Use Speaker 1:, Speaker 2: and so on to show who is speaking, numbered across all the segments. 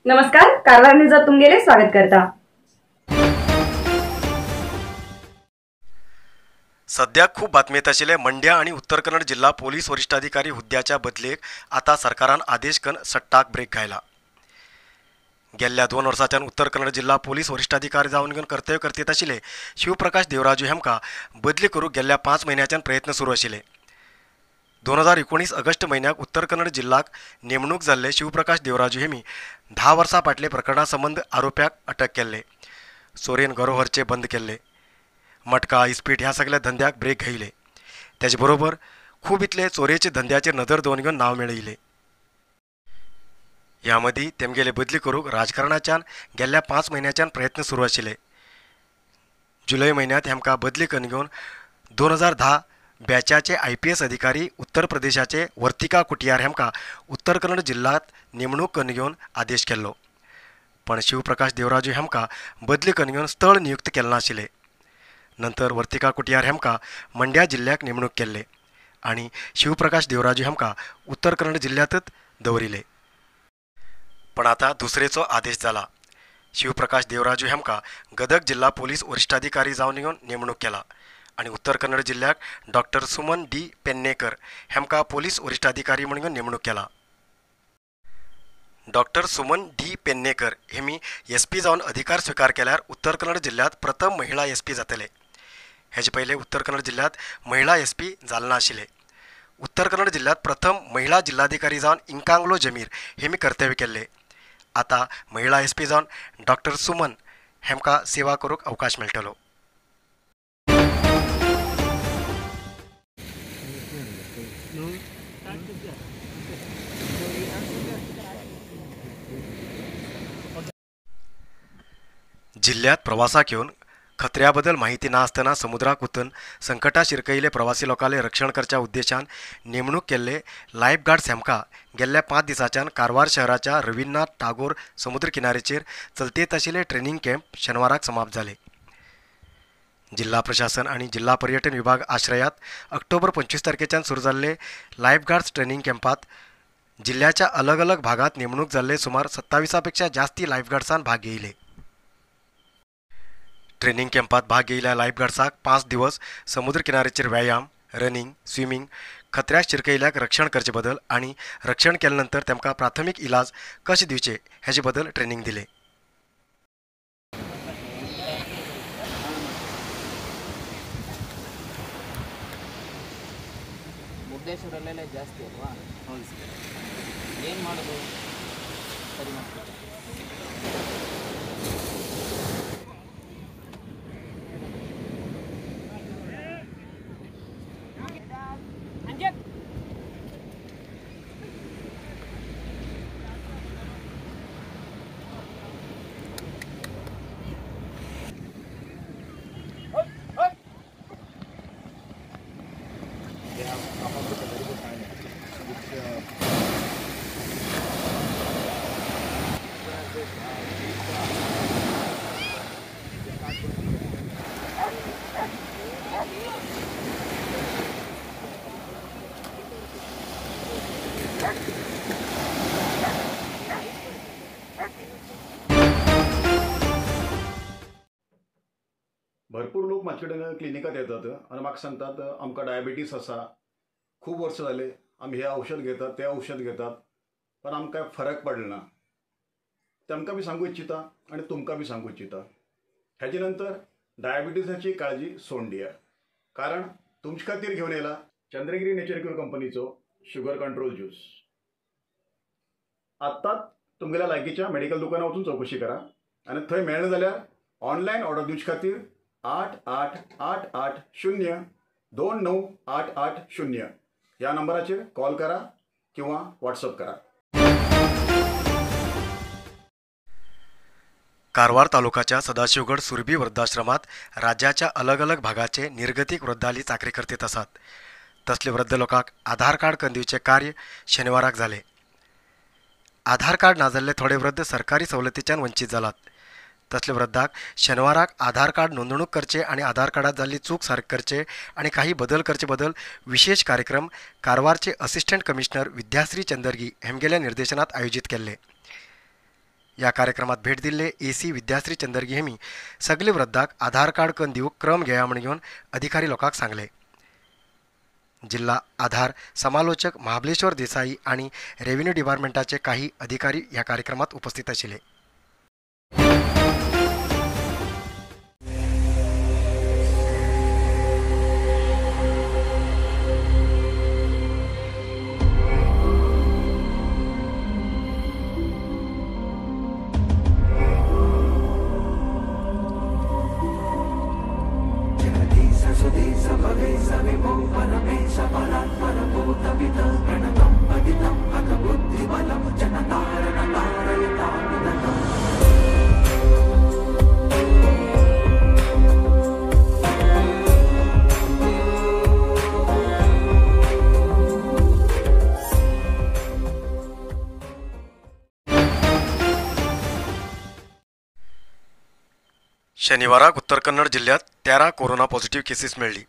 Speaker 1: नमस्कार, कारवार न्यूजात तुमगेले स्वागत करता।
Speaker 2: सध्या खूप बातमी येत आशिल्ले मंड्या आणि उत्तर कन्नड जिल्हा पोलीस वरिष्ठाधिकारी हुद्द्याच्या बदलेक आता सरकारान आदेश करून सट्टाक ब्रेक घायला। गेल्ल्या 2 वर्सांच्यान उत्तर कन्नड जिल्हा पोलीस वरिष्ठाधिकारी जावन घेवन कर्तव्य करतीत आशिल्ले शिवप्रकाश देवराजू हेमका बदली करूंक गेल्ल्या 5 म्हयन्याच्यान प्रयत्न सुरू आशिल्ले। 2019 ऑगस्ट म्हयन्याक उत्तर कन्नड जिल्ह्याक नेमणूक जाल्ले शिवप्रकाश देवराजू हेमी 10 वर्सां फाटले प्रकरणा संबंध आरोप्याक अटक केल्ले, चोरेन घरोहरचे बंद केल्ले, मटका इस्पीट ह्या सगळ्या धंद्याक ब्रेक घायले। त्याचे बरोबर खूब इतले चोरेचे धंद्याचेर नदर दवरून घेवन नाव मेळयले। ह्या मदीं तेमगेले बदली करूंक राजकारणाच्यान गेल्ल्या 5 म्हयन्याच्यान प्रयत्न सुरू आशिल्ले। जुलय म्हयन्यात हेमकां बदली करून घेवन 2010 बॅचाचे IPS अधिकारी उत्तर प्रदेशाचे वर्तिका कुटियार हेमकां उत्तर कन्नड जिल्ह्यात नेमणूक करून घेवन आदेश केल्लो, पण शिवप्रकाश देवराजू हेमकां बदली करून घेवन स्थळ नियुक्त केलें नाशिल्लें। नंतर वर्तिका कुटियार हेमकां मंड्या जिल्ह्याक नेमणूक केल्ले आणि शिवप्रकाश देवराजू हेमकां उत्तर कन्नड जिल्ह्यातच दवरिले। पण आता दुसरेचो आदेश जाला। शिवप्रकाश देवराजू हेमकां गदग जिल्हा पोलीस वरिष्ठाधिकारी जावन घेवन नेमणूक केला आणि उत्तर कन्नड जिल्ह्याक डॉक्टर सुमन D पेन्नेकर हेमकां पोलीस वरिष्ठाधिकारी म्हणून घेवन नेमणूक केला। डॉक्टर सुमन D पेन्नेकर हेमी SP जावन अधिकार स्वीकार केल्यार उत्तर कन्नड जिल्ह्यात प्रथम महिला SP जातले। हेजे पयले उत्तर कन्नड जिल्ह्यात महिला SP जाले नाशिल्ले। उत्तर कन्नड जिल्ह्यात प्रथम महिला जिल्हाधिकारी जावन इंकांगलो जमीर हेमी कर्तव्य केल्ले। आता महिला SP जावन डॉक्टर सुमन हेमकां सेवा करूंक अवकाश मेळटलो। जिल्ह्यात प्रवासाक येवन खत्र्याबद्दल माहिती नासतना समुद्राक वचून संकटात शिरकयिल्ले प्रवासी लोकांले रक्षण करच्या उद्देशान नेमणूक केल्ले लायफ गार्ड्स हेमकां गेल्ल्या 5 दिसांच्यान कारवार शहराच्या रवींद्रनाथ टागोर समुद्र किनारेचेर चलतेत आशिल्ले ट्रेनिंग कॅम्प शेनवाराक समाप्त जाले। जिल्हा प्रशासन आणि जिल्हा पर्यटन विभाग आश्रयात ऑक्टोबर 25 तारखेच्यान सुरू जाल्ले लायफ गार्ड्स ट्रेनिंग कॅम्पात जिल्ह्याच्या अलग अलग भागात नेमणूक जाल्ले सुमार 27 पेक्षा जास्ती लायफ गार्ड्सान भाग घेयले। ट्रेनिंग कॅम्पात भाग घेयल्या लायफ गार्ड्साक 5 दिवस समुद्र किनारेचेर व्यायाम, रनिंग, स्विमिंग, खत्र्याक शिरकयिल्ल्याक रक्षण करचे बद्दल आणि रक्षण केले नंतर तेमकां प्राथमीक इलाज कशे दिवचे हेचे बद्दल ट्रेनिंग दिले।
Speaker 3: ಮುರುಡೇಶ್ವರಲ್ಲೇ ಜಾಸ್ತಿ ಅಲ್ವಾ? ಹೌದು ಸರ್। ಏನು ಮಾಡೋದು ಸರಿ ಮಾಡ್ತೀವಿ?
Speaker 4: भरपूर लोक म्हाजे कडेन क्लिनिकात येतात आणि म्हाका सांगतात आमकां डायबिटीस आसा, खूब वर्सां जाले आमी हे औषध घेतात ते औषध घेतात पण आमकां फरक पडलो ना। तेमकां बी सांगू इच्छिता आणि तुमकां बी सांगू इच्छिता, हेजे नंतर डायबिटीसाची काळजी सोडून दिया, कारण तुमचे खातीर घेवन येयला चंद्रगिरी नेचर क्यूर कंपनीचो शुगर कंट्रोल ज्यूस। आत्ताच तुमगेल्या लागींच्या मेडिकल दुकानार वचून चौकशी करा आणि थंय मेळना जाल्यार ऑनलायन ऑर्डर दिवचे खातीर 8888029880 ह्या नंबराचेर कॉल करा किंवा व्हॉट्सअप करा।
Speaker 2: कारवार तालुक्याच्या सदाशिवगड सुरभी वृद्धाश्रमात राज्याच्या अलग अलग भागाचे निर्गतिक वृद्धाली चाकरी करतीत आसात। तसले वृद्ध लोकांक आधार कार्ड करून दिवचे कार्य शेनवाराक जाले। आधार कार्ड ना जाल्ले थोडे वृद्ध सरकारी सवलतीच्यान वंचित जालात। तसले वृद्धाक शेनवाराक आधार कार्ड नोंदणूक करचे आणि आधार कार्डात जाल्ली चूक सारक करचे आणि काही बदल करचे बद्दल विशेष कार्यक्रम कारवारचे असिस्टंट कमिशनर विद्याश्री चंदरगी हेमगेल्या निर्देशनात आयोजित केले। या कार्यक्रमात भेट दिल्ले AC विद्याश्री चंदरगी हेमी सगळे वृद्धाक आधार कार्ड करून दिवूक क्रम घेया म्हण घेवन अधिकारी लोकांक सांगले। जिल्हा आधार समालोचक महाबलेश्वर देसाई आणि रेव्हेन्यू डिपार्टमेंटाचे काही अधिकारी या कार्यक्रमात उपस्थित आशिल्ले। शनिवाराक उत्तर कन्नड जिल्ह्यात 13 कोरोना पॉझिटिव्ह केसेस मिळली।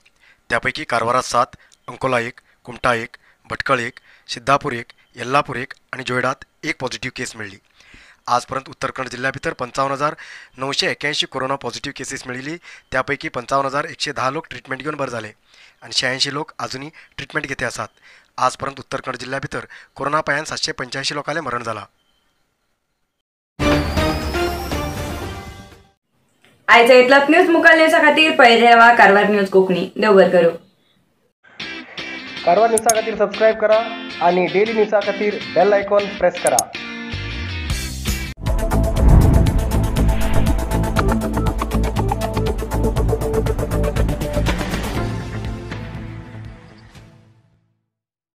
Speaker 2: त्यापैकी कारवारात 7, अंकोला 1, कुमटा 1, भटकळ 1, सिद्धापूर 1, येल्लापूर 1 आणि जोयडात 1 पॉझिटिव्ह केस मिळली। आजपर्यंत उत्तर कन्नड जिल्ह्या भितर 55,981 कोरोना पॉझिटिव्ह केसेस मिळिली। त्यापैकी 55,110 लोक ट्रीटमेंट घेऊन बरे झाले आणि 86 लोक अजूनही ट्रीटमेंट घेते आसात। आजपर्यंत उत्तर कन्नड जिल्ह्या भितर कोरोना पायान 785 लोकांले मरण झाला।
Speaker 1: आयचा इतलाच न्यूज मुखाल न्यूजा खातीर पळयत रावा कारवार न्यूज कोंकणी। देव बरें करूं।
Speaker 5: कारवार न्यूजा खातीर सबस्क्राईब करा आणि डेली न्यूजा खातीर बेल आयकॉन प्रेस करा।